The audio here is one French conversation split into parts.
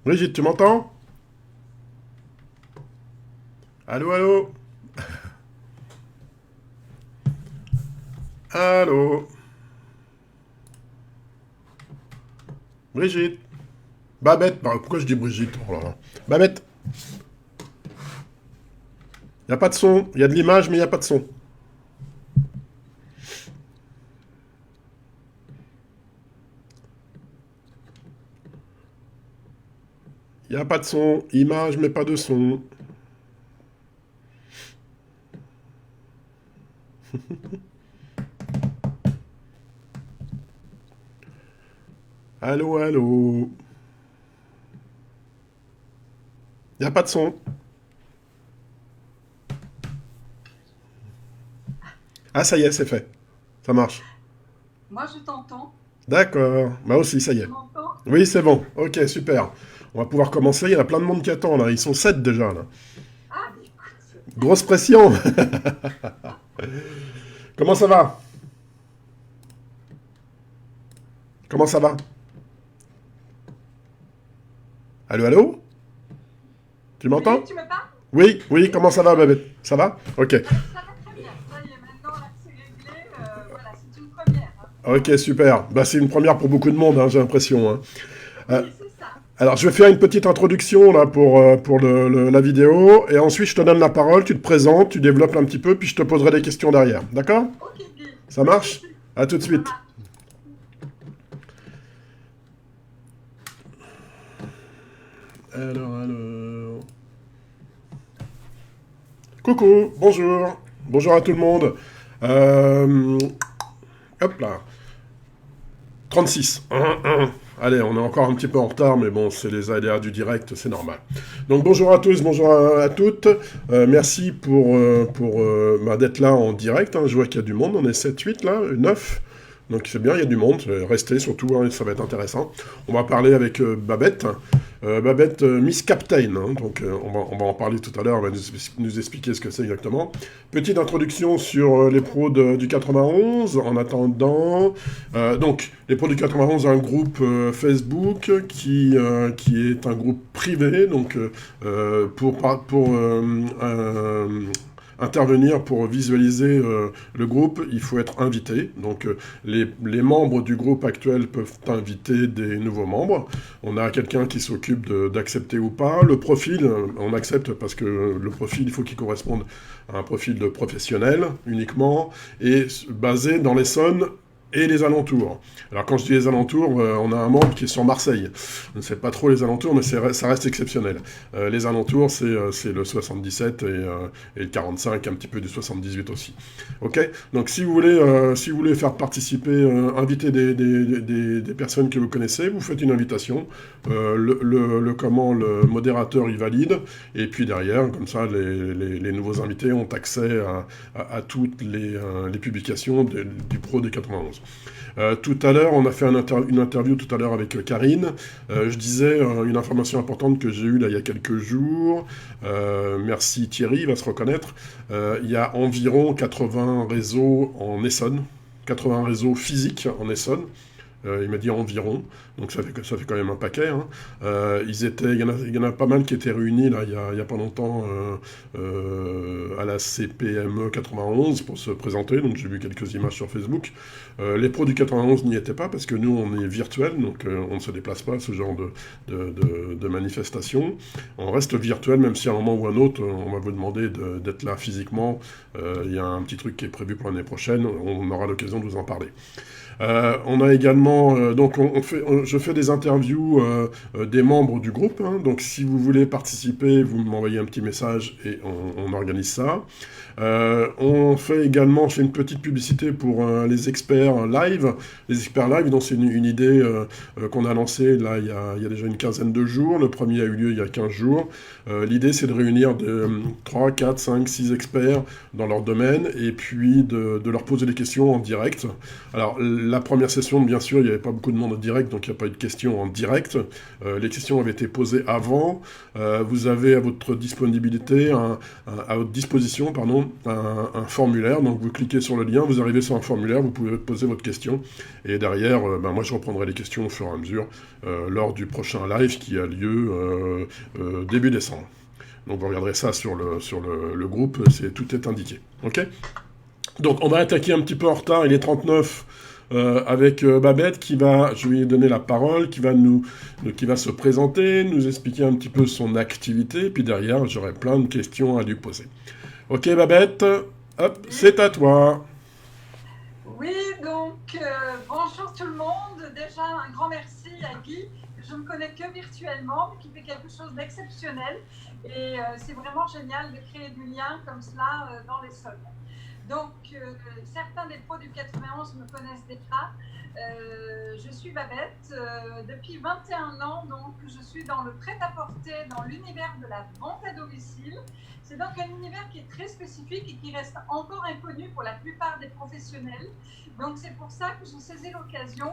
Brigitte, tu m'entends? Allô, allô? Allô? Brigitte? Babette, pourquoi je dis Brigitte? Oh là là. Babette, y a pas de son. Il y a de l'image, mais y a pas de son. Y a pas de son. Image, mais pas de son. Allô, allô? Y a pas de son. Ah, ça y est, c'est fait. Ça marche. Moi, je t'entends. D'accord. Moi aussi, ça y Tu est. m'entends? Oui, c'est bon. Ok, super. On va pouvoir commencer. Il y a plein de monde qui attend, là. Ils sont 7 déjà, là. Ah, mais écoute, Grosse pression. Comment ça va? Comment ça va? Allô, allô? Tu oui, m'entends? tu me parles? Oui, oui, comment ça va, Babette? Ça va? Ok. Ça va très bien. Ça y est, maintenant, là, c'est réglé. Voilà, c'est une première, hein. Ok, super. Bah, c'est une première pour beaucoup de monde, hein, j'ai l'impression, hein. Euh, Oui, c'est ça. alors, je vais faire une petite introduction là pour la vidéo, et ensuite je te donne la parole, tu te présentes, tu développes un petit peu, puis je te poserai des questions derrière. D'accord? Ok, Guy. Ça marche? À tout de Ça suite. marche. Alors. Coucou, bonjour. Bonjour à tout le monde. Euh, hop là. 36. Allez, on est encore un petit peu en retard, mais bon, c'est les aléas du direct, c'est normal. Donc bonjour à tous, bonjour à toutes. Merci pour d'être là en direct, hein. Je vois qu'il y a du monde, on est 7, 8 là, 9. Donc c'est bien, il y a du monde. Restez surtout, hein, ça va être intéressant. On va parler avec Babette. Babette, Miss Captain, hein. Donc on va en parler tout à l'heure, elle va nous expliquer ce que c'est exactement. Petite introduction sur les pros du 91, en attendant. Donc, les pros du 91, un groupe Facebook qui est un groupe privé, donc pour intervenir pour visualiser le groupe, il faut être invité. Donc les membres du groupe actuel peuvent inviter des nouveaux membres. On a quelqu'un qui s'occupe d'accepter ou pas. Le profil, on accepte parce que le profil, il faut qu'il corresponde à un profil de professionnel uniquement et basé dans l'Essonne et les alentours. Alors quand je dis les alentours, on a un membre qui est sur Marseille. Je ne sais pas trop les alentours, mais ça reste exceptionnel. Les alentours, c'est le 77 et le 45, un petit peu du 78 aussi. Ok. Donc si vous voulez faire participer, inviter des personnes que vous connaissez, vous faites une invitation. Le modérateur y valide, et puis derrière, comme ça, les nouveaux invités ont accès à toutes les publications du Pro des 91. Tout à l'heure, on a fait une interview tout à l'heure avec Karine. Je disais une information importante que j'ai eue là il y a quelques jours. Merci Thierry, il va se reconnaître. Il y a environ 80 réseaux en Essonne, 80 réseaux physiques en Essonne. Il m'a dit environ, donc ça fait quand même un paquet, hein. Il y en a pas mal qui étaient réunis là, il y a pas longtemps à la CPME 91 pour se présenter, donc j'ai vu quelques images sur Facebook. Les pros du 91 n'y étaient pas parce que nous on est virtuel, donc on ne se déplace pas à ce genre de manifestation. On reste virtuel, même si à un moment ou à un autre on va vous demander d'être là physiquement. Il y a un petit truc qui est prévu pour l'année prochaine, on aura l'occasion de vous en parler. On a également, donc je fais des interviews des membres du groupe, hein. Donc si vous voulez participer, vous m'envoyez un petit message et on organise ça. Je fais une petite publicité pour les experts live. Les experts live, donc c'est une idée qu'on a lancée là il y a déjà une quinzaine de jours. Le premier a eu lieu il y a 15 jours. L'idée c'est de réunir 3, 4, 5, 6 experts dans leur domaine et puis de leur poser des questions en direct. Alors la première session, bien sûr, il n'y avait pas beaucoup de monde en direct, donc il n'y a pas eu de questions en direct. Les questions avaient été posées avant. Vous avez à votre disponibilité, à votre disposition, pardon, un formulaire. Donc vous cliquez sur le lien, vous arrivez sur un formulaire, vous pouvez poser votre question. Et derrière, moi je reprendrai les questions au fur et à mesure lors du prochain live qui a lieu début décembre. Donc vous regarderez ça sur le groupe, tout est indiqué. Ok ? Donc on va attaquer un petit peu en retard, il est 39 avec Babette je lui ai donné la parole, qui va se présenter, nous expliquer un petit peu son activité, puis derrière j'aurai plein de questions à lui poser. Ok Babette, hop, c'est à toi. Oui, donc bonjour tout le monde. Déjà, un grand merci à Guy, que je ne connais que virtuellement, mais qui fait quelque chose d'exceptionnel. Et c'est vraiment génial de créer du lien comme cela dans les sols. Donc, certains des pros du 91 me connaissent déjà. Je suis Babette. Depuis 21 ans, donc, je suis dans le prêt-à-porter, dans l'univers de la vente à domicile. C'est donc un univers qui est très spécifique et qui reste encore inconnu pour la plupart des professionnels. Donc, c'est pour ça que j'ai saisi l'occasion.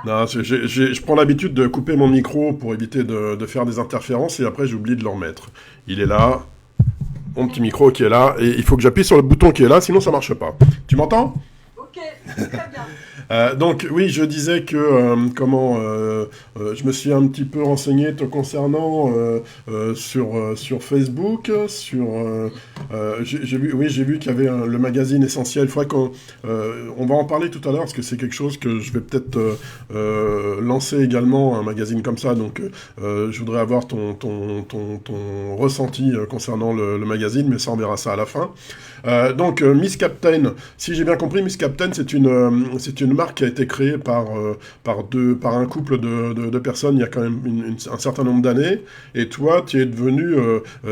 Non, je prends l'habitude de couper mon micro pour éviter de faire des interférences et après j'oublie de le remettre. Il est là, mon petit micro qui est là, et il faut que j'appuie sur le bouton qui est là, sinon ça marche pas. Tu m'entends ? Ok, très bien. Donc oui, je disais que je me suis un petit peu renseigné te concernant sur Facebook, j'ai vu qu'il y avait le magazine Essentiel. Il faudrait on va en parler tout à l'heure parce que c'est quelque chose que je vais peut-être lancer également, un magazine comme ça. Donc je voudrais avoir ton ressenti concernant le magazine, mais ça on verra ça à la fin. Donc Miss Captain, si j'ai bien compris, Miss Captain c'est une marque qui a été créée par un couple de personnes il y a quand même un certain nombre d'années, et toi tu es devenue,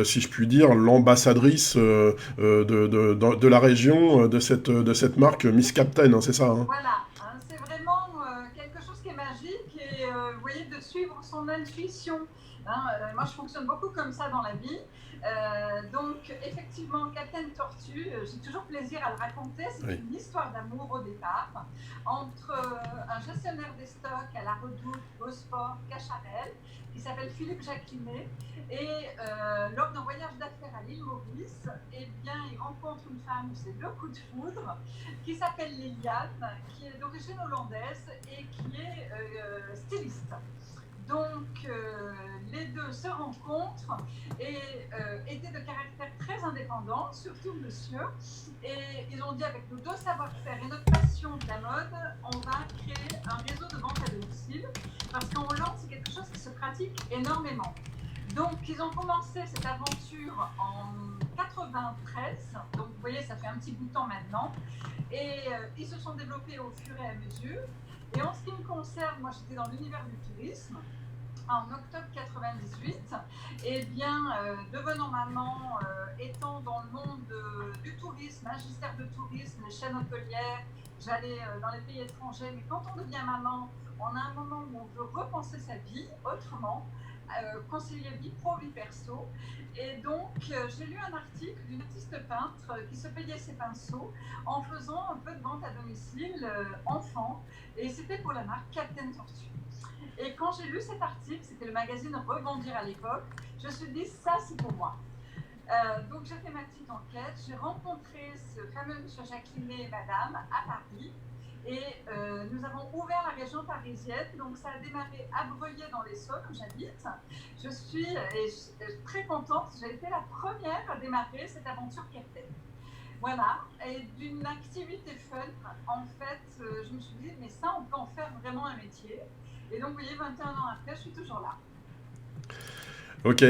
si je puis dire, l'ambassadrice de la région de cette marque Miss Captain, hein, c'est ça, hein ? Voilà, hein, c'est vraiment quelque chose qui est magique et vous voyez, de suivre son intuition. Hein, moi, je fonctionne beaucoup comme ça dans la vie. Donc, effectivement, Captain Tortue, j'ai toujours plaisir à le raconter. C'est une histoire d'amour au départ entre un gestionnaire des stocks à la Redoute, Beausport, Cacharel, qui s'appelle Philippe Jacquinet. Et lors d'un voyage d'affaires à l'île Maurice, eh bien, il rencontre une femme, c'est le coup de foudre, qui s'appelle Liliane, qui est d'origine hollandaise et qui est styliste. Donc, les deux se rencontrent et étaient de caractère très indépendant, surtout monsieur. Et ils ont dit, avec nos deux savoir-faire et notre passion de la mode, on va créer un réseau de vente à domicile. Parce qu'en Hollande, c'est quelque chose qui se pratique énormément. Donc, ils ont commencé cette aventure en 93. Donc, vous voyez, ça fait un petit bout de temps maintenant. Et ils se sont développés au fur et à mesure. Et en ce qui me concerne, moi j'étais dans l'univers du tourisme en octobre 98. Et bien, devenant maman, étant dans le monde du tourisme, magistère de tourisme, les chaînes hôtelières, j'allais dans les pays étrangers. Mais quand on devient maman, on a un moment où on veut repenser sa vie autrement, concilier vie pro, vie perso. Et donc, j'ai lu un article d'une artiste peintre qui se payait ses pinceaux en faisant un peu de vente à domicile enfant. Et c'était pour la marque Captain Tortue. Et quand j'ai lu cet article, c'était le magazine Rebondir à l'époque, je me suis dit, ça c'est pour moi. Donc j'ai fait ma petite enquête, j'ai rencontré ce fameux monsieur Jacquinet et madame à Paris. Et nous avons ouvert la région parisienne, donc ça a démarré à Breuillet dans l'Essonne où j'habite. Je suis très contente, j'ai été la première à démarrer cette aventure Captain. Voilà, et d'une activité fun, en fait, je me suis dit, mais ça, on peut en faire vraiment un métier. Et donc, vous voyez, 21 ans après, je suis toujours là. Ok.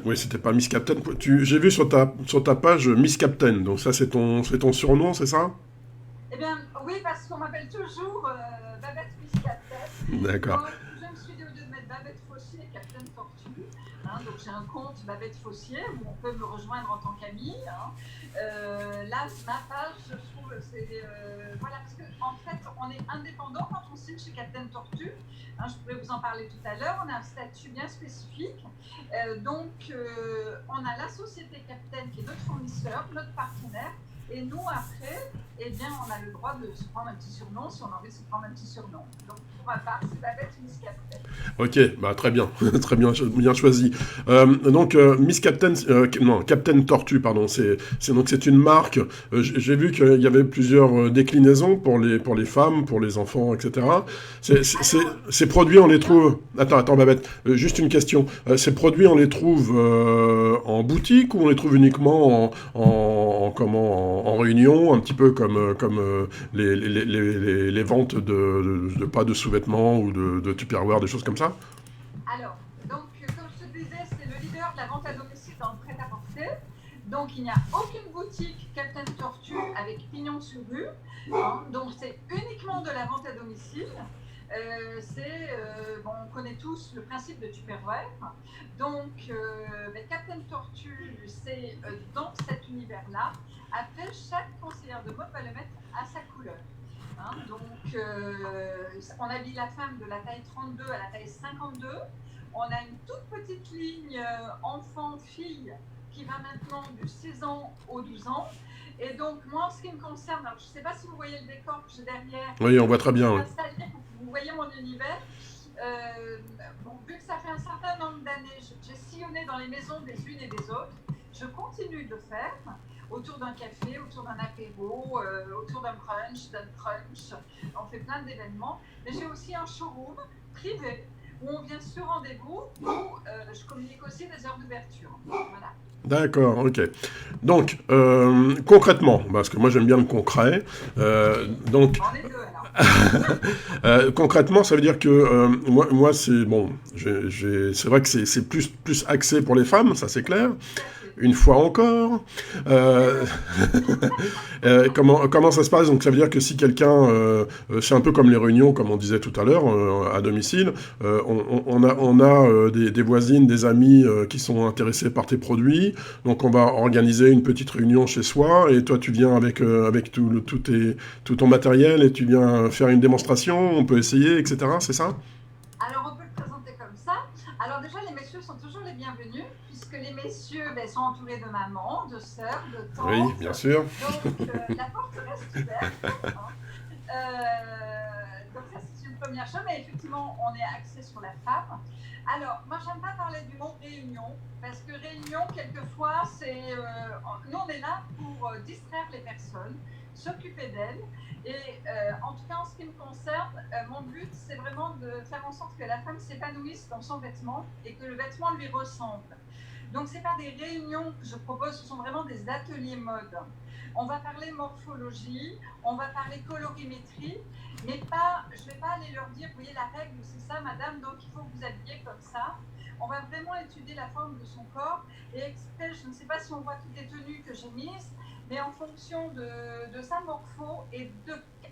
Oui, c'était pas Miss Captain. J'ai vu sur ta page Miss Captain. Donc ça, c'est ton surnom, c'est ça? Eh bien, oui, parce qu'on m'appelle toujours Babette Miss Captain. D'accord. Donc, je me suis dit, au lieu de mettre Babette Faussier et Captain Tortue, hein, donc j'ai un compte Babette Faussier où on peut me rejoindre en tant qu'amie. Hein. Là, ma page, je trouve, c'est. Voilà, parce qu'en fait, on est indépendant quand on signe chez Captain Tortue. Hein, je pourrais vous en parler tout à l'heure. On a un statut bien spécifique. On a la société Captain qui est notre fournisseur, notre partenaire. Et nous, après, eh bien, on a le droit de se prendre un petit surnom si on a envie de se prendre un petit surnom. Donc, pour ma part, c'est Babette Miss Captain. Ok, bah très bien, très bien, bien choisi. Miss Captain, non, Captain Tortue, pardon, c'est une marque. J'ai vu qu'il y avait plusieurs déclinaisons pour les femmes, pour les enfants, etc. Ces produits, on les trouve. Attends, Babette, juste une question. Ces produits, on les trouve en boutique ou on les trouve uniquement en réunion, un petit peu comme les ventes pas de sous-vêtements ou de Tupperware, des choses comme ça? Alors, comme je te disais, c'est le leader de la vente à domicile dans le prêt-à-porter. Donc, il n'y a aucune boutique Captain Tortue avec pignon sur rue. Hein. Donc, c'est uniquement de la vente à domicile. On connaît tous le principe de Tupperware. Donc, Captain Tortue, c'est dans cet univers-là. Après, chaque conseillère de mode va le mettre à sa couleur. Hein, on habille la femme de la taille 32 à la taille 52. On a une toute petite ligne enfant-fille qui va maintenant du 6 ans au 12 ans. Et donc, moi, en ce qui me concerne, alors, je ne sais pas si vous voyez le décor que j'ai derrière. Oui, on voit très bien. Oui. Vous voyez mon univers. Vu que ça fait un certain nombre d'années, j'ai sillonné dans les maisons des unes et des autres. Je continue de le faire autour d'un café, autour d'un apéro, autour d'un brunch. On fait plein d'événements. Mais j'ai aussi un showroom privé où on vient sur rendez-vous, où je communique aussi des heures d'ouverture. Voilà. D'accord, ok. Donc, concrètement, parce que moi j'aime bien le concret, donc... On est deux alors. Concrètement, ça veut dire que moi c'est bon, c'est vrai que c'est plus axé pour les femmes, ça c'est clair. Une fois encore. Comment ça se passe? Donc ça veut dire que si quelqu'un, c'est un peu comme les réunions, comme on disait tout à l'heure, à domicile, on a des voisines, des amis qui sont intéressés par tes produits, donc on va organiser une petite réunion chez soi, et toi tu viens avec tout ton matériel, et tu viens faire une démonstration, on peut essayer, etc., c'est ça? Alors, on peut le présenter comme ça. Alors, déjà, les messieurs sont toujours les bienvenus, puisque les messieurs sont entourés de mamans, de sœurs, de tantes. Oui, bien sûr. Donc, la porte reste ouverte. Donc, ça, c'est une première chose, mais effectivement, on est axé sur la femme. Alors, moi, j'aime pas parler du mot réunion, parce que réunion, quelquefois, nous, on est là pour distraire les personnes, s'occuper d'elles. Et en tout cas, en ce qui me concerne, mon but, c'est vraiment de faire en sorte que la femme s'épanouisse dans son vêtement et que le vêtement lui ressemble. Donc, ce n'est pas des réunions que je propose, ce sont vraiment des ateliers mode. On va parler morphologie, on va parler colorimétrie, mais je ne vais pas aller leur dire, vous voyez, la règle, c'est ça, madame, donc il faut que vous habillez comme ça. On va vraiment étudier la forme de son corps et exprès, je ne sais pas si on voit toutes les tenues que j'ai mises, mais en fonction de sa morpho et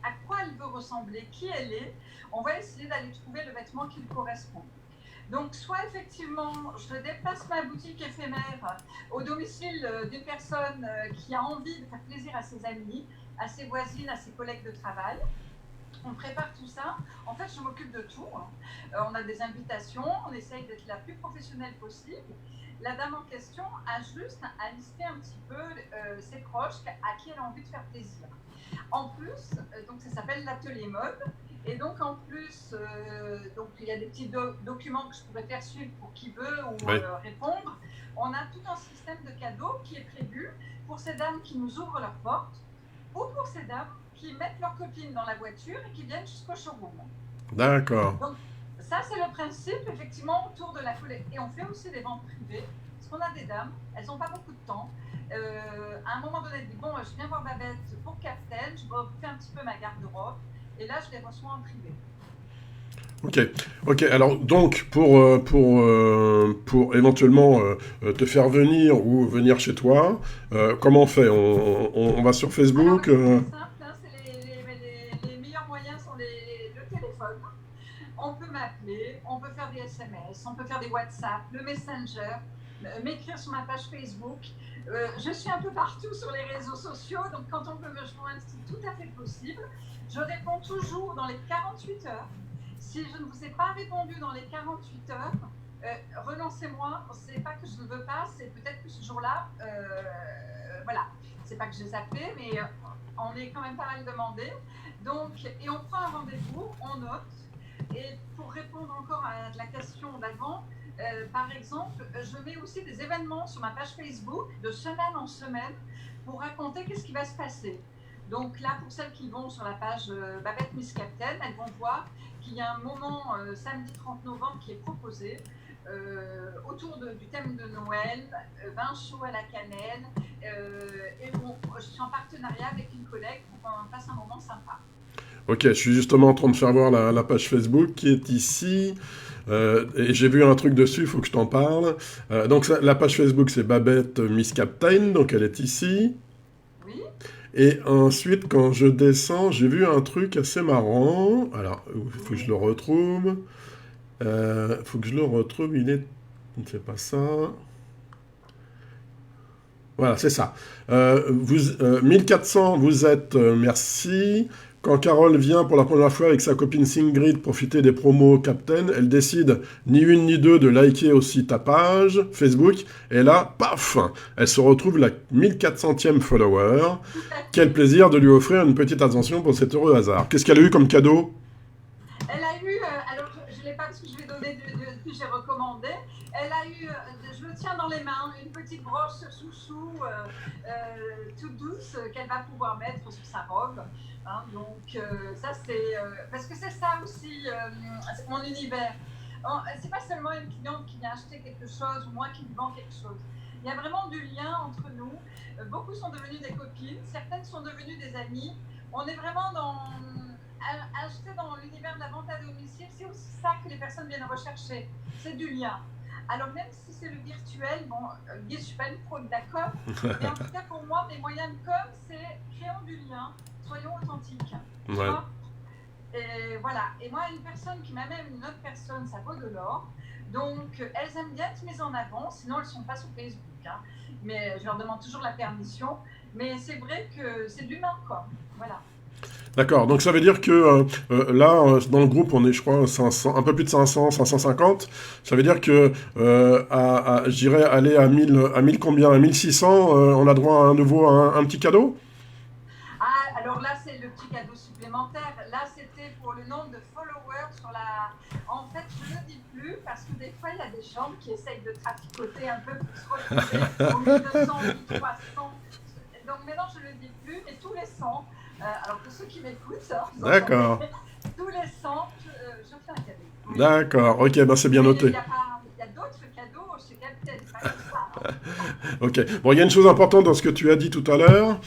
à quoi elle veut ressembler, qui elle est, on va essayer d'aller trouver le vêtement qui lui correspond. Donc, soit effectivement, je déplace ma boutique éphémère au domicile d'une personne qui a envie de faire plaisir à ses amis, à ses voisines, à ses collègues de travail. On prépare tout ça. En fait, je m'occupe de tout. On a des invitations, on essaye d'être la plus professionnelle possible. La dame en question a juste à lister un petit peu ses proches à qui elle a envie de faire plaisir. En plus, donc ça s'appelle l'atelier mode. Et donc en plus, il y a des petits documents que je pourrais faire suivre pour qui veut ou répondre. On a tout un système de cadeaux qui est prévu pour ces dames qui nous ouvrent leurs portes ou pour ces dames qui mettent leurs copines dans la voiture et qui viennent jusqu'au showroom. D'accord. Donc, ça, c'est le principe, effectivement, autour de la collecte. Et on fait aussi des ventes privées, parce qu'on a des dames, elles n'ont pas beaucoup de temps. À un moment donné, elles disent, bon, je viens voir Babette pour Captain, je refais un petit peu ma garde-robe. Et là, je les reçois en privé. Ok, ok. Alors donc pour éventuellement te faire venir ou venir chez toi, comment on fait? On va sur Alors, Facebook. c'est très simple, hein, les meilleurs moyens sont le téléphone. On peut m'appeler, on peut faire des SMS, on peut faire des WhatsApp, le Messenger, m'écrire sur ma page Facebook. Je suis un peu partout sur les réseaux sociaux, donc quand on peut me joindre, c'est tout à fait possible. Je réponds toujours dans les 48 heures. Si je ne vous ai pas répondu dans les 48 heures, relancez-moi. C'est pas que je ne veux pas, c'est peut-être que ce jour-là, voilà, c'est pas que j'ai zappé, mais on est quand même pas mal demandé. Donc, et on prend un rendez-vous, on note. Et pour répondre encore à la question d'avant, par exemple, je mets aussi des événements sur ma page Facebook de semaine en semaine pour raconter qu'est-ce qui va se passer. Donc là, pour celles qui vont sur la page Babette Miss Captain, elles vont voir qu'il y a un moment samedi 30 novembre qui est proposé autour du thème de Noël, vin chaud à la cannelle. Et bon, je suis en partenariat avec une collègue pour qu'on passe un moment sympa. Ok, je suis justement en train de faire voir la page Facebook qui est ici. Et j'ai vu un truc dessus, il faut que je t'en parle. Donc la page Facebook c'est Babette Miss Captain, donc elle est ici. Oui. Et ensuite, quand je descends, j'ai vu un truc assez marrant. Alors, il faut que je le retrouve. Faut que je le retrouve, il est... C'est pas ça. Voilà, c'est ça. 1400, vous êtes, merci. Quand Carole vient pour la première fois avec sa copine Singrid profiter des promos Captain, elle décide ni une ni deux de liker aussi ta page Facebook. Et là, paf, elle se retrouve la 1400e follower. Quel plaisir de lui offrir une petite attention pour cet heureux hasard. Qu'est-ce qu'elle a eu comme cadeau? Elle a eu, alors je ne l'ai pas parce que je vais donner que j'ai recommandé, elle a eu, je le tiens dans les mains, une petite broche chouchou toute douce qu'elle va pouvoir mettre sur sa robe. Hein, donc ça c'est, parce que c'est ça aussi, c'est mon univers. C'est pas seulement une cliente qui vient acheter quelque chose ou moi qui lui vends quelque chose. Il y a vraiment du lien entre nous. Beaucoup sont devenues des copines, certaines sont devenues des amies. On est vraiment acheter dans l'univers de la vente à domicile, c'est aussi ça que les personnes viennent rechercher, c'est du lien. Alors même si c'est le virtuel, bon, je ne suis pas une fraude, d'accord, mais en tout cas pour moi, mes moyens de com, c'est créons du lien, soyons authentiques. Ouais. Et voilà, et moi, une personne qui m'amène une autre personne, ça vaut de l'or. Donc, elles aiment bien être mises en avant, sinon elles ne sont pas sur Facebook. Hein. Mais je leur demande toujours la permission. Mais c'est vrai que c'est de l'humain, quoi. Voilà. D'accord, donc ça veut dire que là, dans le groupe, on est, je crois, 500, un peu plus de 500, 550. Ça veut dire que, je dirais, aller à 1000 combien? À 1600, on a droit à nouveau un petit cadeau? Ah, alors là, c'est le petit cadeau supplémentaire. Là, c'était pour le nombre de followers sur la... En fait, je ne le dis plus parce que des fois, il y a des gens qui essayent de traficoter un peu pour se retrouver au 1200, 1300. Donc maintenant, je ne le dis plus, mais tous les 100, alors pour ceux qui m'écoutent, hein, D'accord. tous les 100, je fais un cadeau. Oui. D'accord, ok, ben c'est bien Mais noté. il y a d'autres cadeaux chez Captain, pas comme ça. Hein. Ok. Bon, il y a une chose importante dans ce que tu as dit tout à l'heure,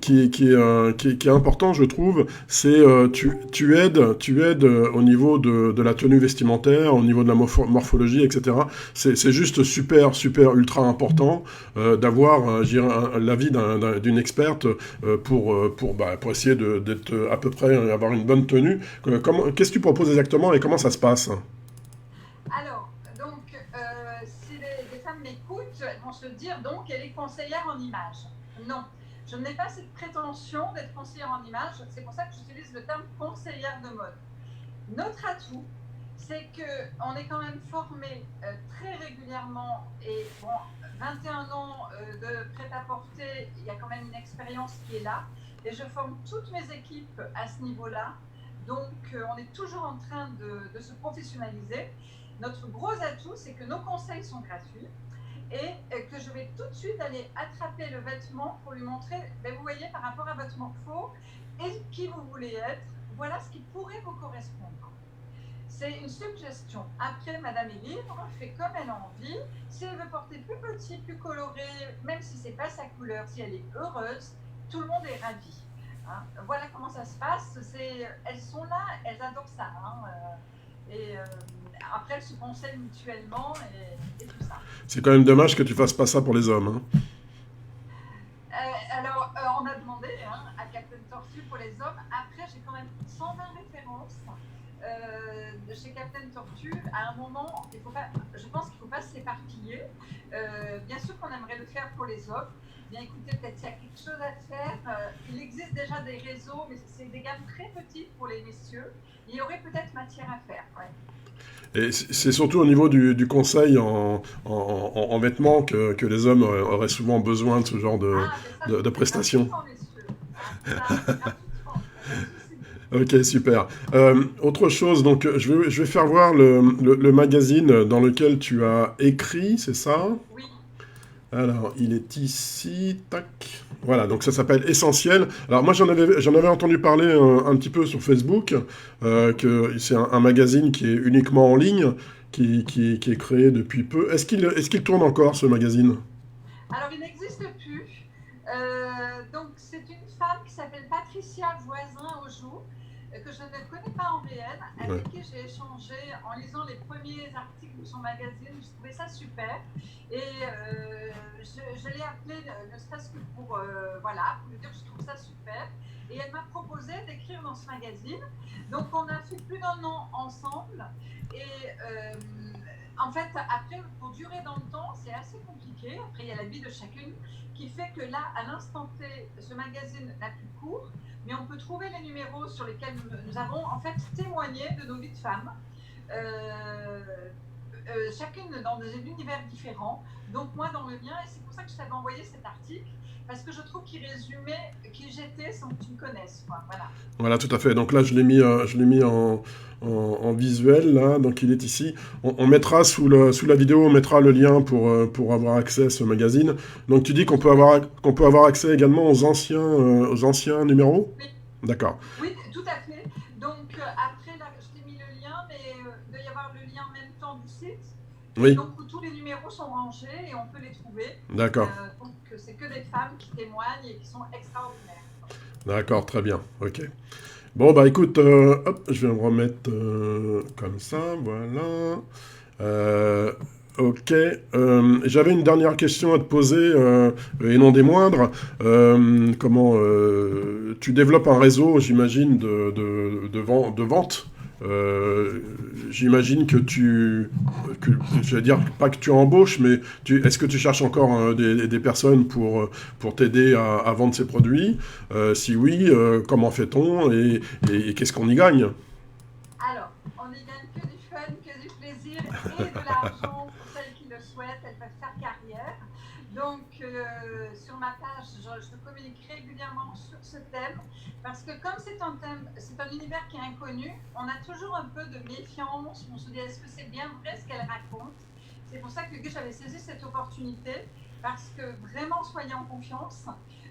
qui est important, je trouve, c'est tu aides au niveau de la tenue vestimentaire, au niveau de la morphologie, etc. C'est juste super, super, ultra important d'avoir l'avis d'une experte pour essayer d'être à peu près, avoir une bonne tenue. Qu'est-ce que tu proposes exactement et comment ça se passe? Alors, donc, si les femmes m'écoutent, elles vont se dire donc qu'elle est conseillère en image. Non, je n'ai pas cette prétention d'être conseillère en image. C'est pour ça que j'utilise le terme conseillère de mode. Notre atout, c'est qu'on est quand même formé très régulièrement et bon, 21 ans de prêt-à-porter, il y a quand même une expérience qui est là. Et je forme toutes mes équipes à ce niveau-là. Donc, on est toujours en train de se professionnaliser. Notre gros atout, c'est que nos conseils sont gratuits et que je vais tout de suite aller attraper le vêtement pour lui montrer, ben vous voyez, par rapport à votre morpho et qui vous voulez être, voilà ce qui pourrait vous correspondre. C'est une suggestion. Après, Madame est libre, fait comme elle a envie. Si elle veut porter plus petit, plus coloré, même si ce n'est pas sa couleur, si elle est heureuse, tout le monde est ravi. Hein. Voilà comment ça se passe. Elles sont là, elles adorent ça. Hein, après, elles se conseillent mutuellement et tout ça. C'est quand même dommage que tu fasses pas ça pour les hommes. Hein. Alors, on a demandé hein, à Captain Tortue pour les hommes. Après, j'ai quand même 120 références chez Captain Tortue. À un moment, je pense qu'il ne faut pas s'éparpiller. Bien sûr qu'on aimerait le faire pour les hommes. Bien écoutez, peut-être qu'il y a quelque chose à faire. Il existe déjà des réseaux, mais c'est des gammes très petites pour les messieurs. Il y aurait peut-être matière à faire. Ouais. Et c'est surtout au niveau du conseil en vêtements que les hommes auraient souvent besoin de ce genre Ah, mais ça, de c'est prestations. gratuitement, messieurs. Hein, ça, c'est gratuitement. Il n'y a pas de souci. Ok, super. Autre chose, donc je vais faire voir le magazine dans lequel tu as écrit, c'est ça? Oui. Alors, il est ici, tac. Voilà, donc ça s'appelle Essentiel. Alors moi j'en avais entendu parler un petit peu sur Facebook, que c'est un magazine qui est uniquement en ligne, qui est créé depuis peu. Est-ce qu'il tourne encore ce magazine? Alors, il n'existe plus. Donc, c'est une femme qui s'appelle Patricia Voisin-Aujour, que je ne connais pas en réel, Ouais. avec qui j'ai échangé en lisant les premiers articles de son magazine. Je trouvais ça super. Et je l'ai appelée, ne serait-ce que voilà, pour lui dire que je trouve ça super. Et elle m'a proposé d'écrire dans ce magazine. Donc, on a fait plus d'un an ensemble. Et en fait, après, pour durer dans le temps, c'est assez compliqué. Après, il y a la vie de chacune qui fait que là, à l'instant T, ce magazine n'a plus cours, mais on peut trouver les numéros sur lesquels nous avons en fait témoigné de nos vies de femmes. Euh, Chacune dans des univers différents, donc moi dans le mien, et c'est pour ça que je t'avais envoyé cet article, parce que je trouve qu'il résumait qui j'étais sans que tu me connaisses. Quoi. Voilà. Voilà, tout à fait. Donc là, je l'ai mis en visuel, là, donc il est ici. On mettra sous la vidéo, on mettra le lien pour avoir accès à ce magazine. Donc tu dis qu'on peut avoir accès également aux anciens numéros? Oui, D'accord. oui, tout à fait. Donc après, là, je t'ai mis le lien, mais il doit y avoir le lien en même temps du site. Et Oui, donc où tous les numéros sont rangés et on peut les trouver. d'accord. Donc c'est que des femmes qui témoignent et qui sont extraordinaires. D'accord, très bien. Ok. Bon, bah écoute, hop, je vais me remettre comme ça, voilà. Euh, ok. J'avais une dernière question à te poser, et non des moindres. Comment tu développes un réseau, j'imagine, de vente. Euh, J'imagine que, je vais dire pas que tu embauches, mais est-ce que tu cherches encore des personnes pour t'aider à vendre ces produits? Si oui, comment fait-on et qu'est-ce qu'on y gagne? Alors, on n'y gagne que du fun, que du plaisir et de l'argent pour celles qui le souhaitent. Elles peuvent faire carrière. Donc, sur ma page, je communique régulièrement sur ce thème parce que comme c'est un thème, c'est un univers qui est inconnu, on a toujours un peu de méfiance. On se dit est-ce que c'est bien vrai ce qu'elle raconte? C'est pour ça que j'avais saisi cette opportunité parce que vraiment soyez en confiance.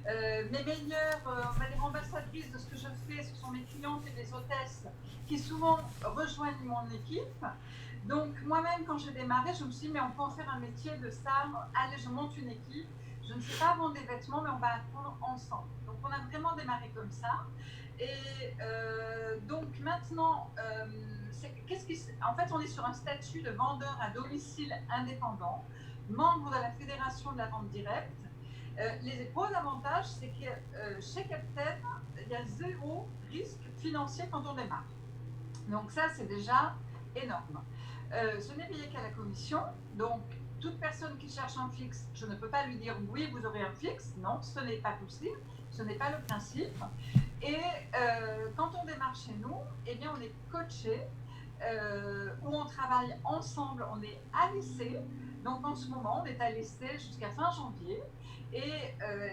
Mes meilleures, on va dire ambassadrices de ce que je fais, ce sont mes clientes et mes hôtesses qui souvent rejoignent mon équipe. Donc moi-même, quand j'ai démarré, je me suis dit, mais on peut en faire un métier de ça. Allez, je monte une équipe. Je ne sais pas vendre des vêtements, mais on va apprendre ensemble. Donc on a vraiment démarré comme ça. Et donc maintenant, en fait, on est sur un statut de vendeur à domicile indépendant, membre de la Fédération de la vente directe. Les gros avantages, c'est que chez Captain, il y a zéro risque financier quand on démarre. Donc ça, c'est déjà énorme. Ce n'est payé qu'à la commission. Donc, toute personne qui cherche un fixe, je ne peux pas lui dire oui, vous aurez un fixe. Non, ce n'est pas possible. Ce n'est pas le principe. Et quand on démarre chez nous, eh bien, on est coaché, où on travaille ensemble. On est à l'essai. Donc, en ce moment, on est à l'essai jusqu'à fin janvier. Et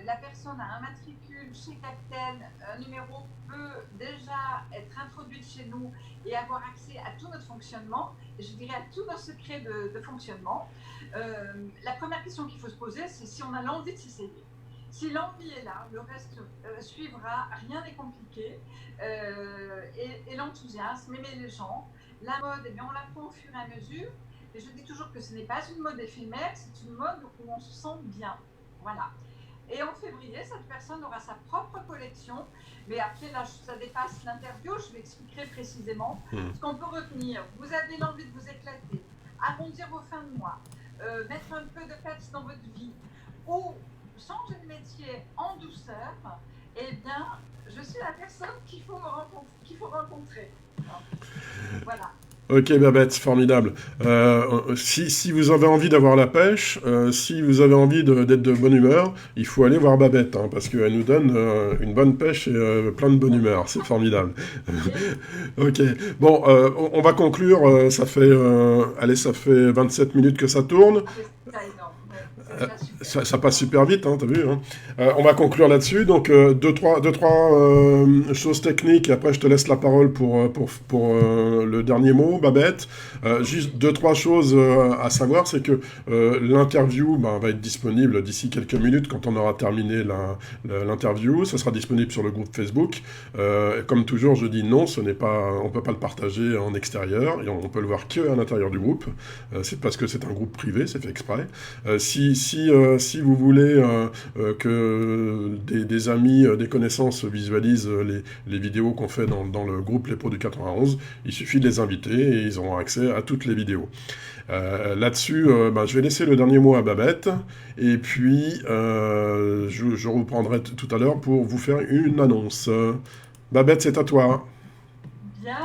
la personne a un matricule chez Captain, un numéro peut déjà être introduite chez nous et avoir accès à tout notre fonctionnement, et je dirais à tous nos secrets de fonctionnement. La première question qu'il faut se poser, c'est si on a l'envie de s'essayer. Si l'envie est là, le reste suivra, rien n'est compliqué. Et l'enthousiasme, aimer les gens. La mode, eh bien, on l'apprend au fur et à mesure. Et je dis toujours que ce n'est pas une mode éphémère, c'est une mode où on se sent bien. Voilà. Et en février, cette personne aura sa propre collection. Mais après, là, ça dépasse l'interview, je l'expliquerai précisément. Ce qu'on peut retenir, vous avez l'envie de vous éclater, arrondir vos fins de mois, mettre un peu de peps dans votre vie, ou changer de métier en douceur, eh bien, je suis la personne qu'il faut rencontrer. Voilà. Ok Babette, formidable. Si vous avez envie d'avoir la pêche, si vous avez envie d'être de bonne humeur, il faut aller voir Babette, hein, parce qu'elle nous donne une bonne pêche et plein de bonne humeur. C'est formidable. Ok. Bon, on va conclure. Ça fait 27 minutes que ça tourne. C'est énorme. Ça passe super vite, hein, t'as vu, hein. On va conclure là-dessus. Donc, deux, trois choses techniques. Et après, je te laisse la parole pour le dernier mot, Babette. Juste deux, trois choses à savoir, c'est que l'interview va être disponible d'ici quelques minutes quand on aura terminé l'interview. Ça sera disponible sur le groupe Facebook. Comme toujours, je dis non, on peut pas le partager en extérieur et on peut le voir que à l'intérieur du groupe. C'est parce que c'est un groupe privé, c'est fait exprès. Si vous voulez que des amis, des connaissances visualisent les vidéos qu'on fait dans le groupe Les Pros du 91, il suffit de les inviter et ils auront accès à toutes les vidéos. Là-dessus, je vais laisser le dernier mot à Babette et puis je reprendrai tout à l'heure pour vous faire une annonce. Babette, c'est à toi. Bien,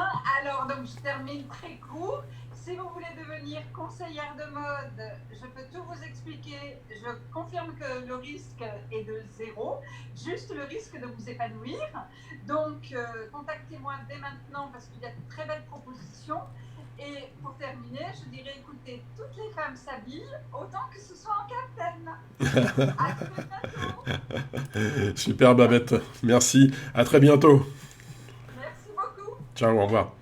alors donc je termine très court. Si vous voulez devenir conseillère de mode, je peux tout vous expliquer. Je confirme que le risque est de 0, juste le risque de vous épanouir. Donc, contactez-moi dès maintenant parce qu'il y a de très belles propositions. Et pour terminer, je dirais écoutez, toutes les femmes s'habillent autant que ce soit en capitaine. À très bientôt. Super Babette, merci. À très bientôt. Merci beaucoup. Ciao, au revoir.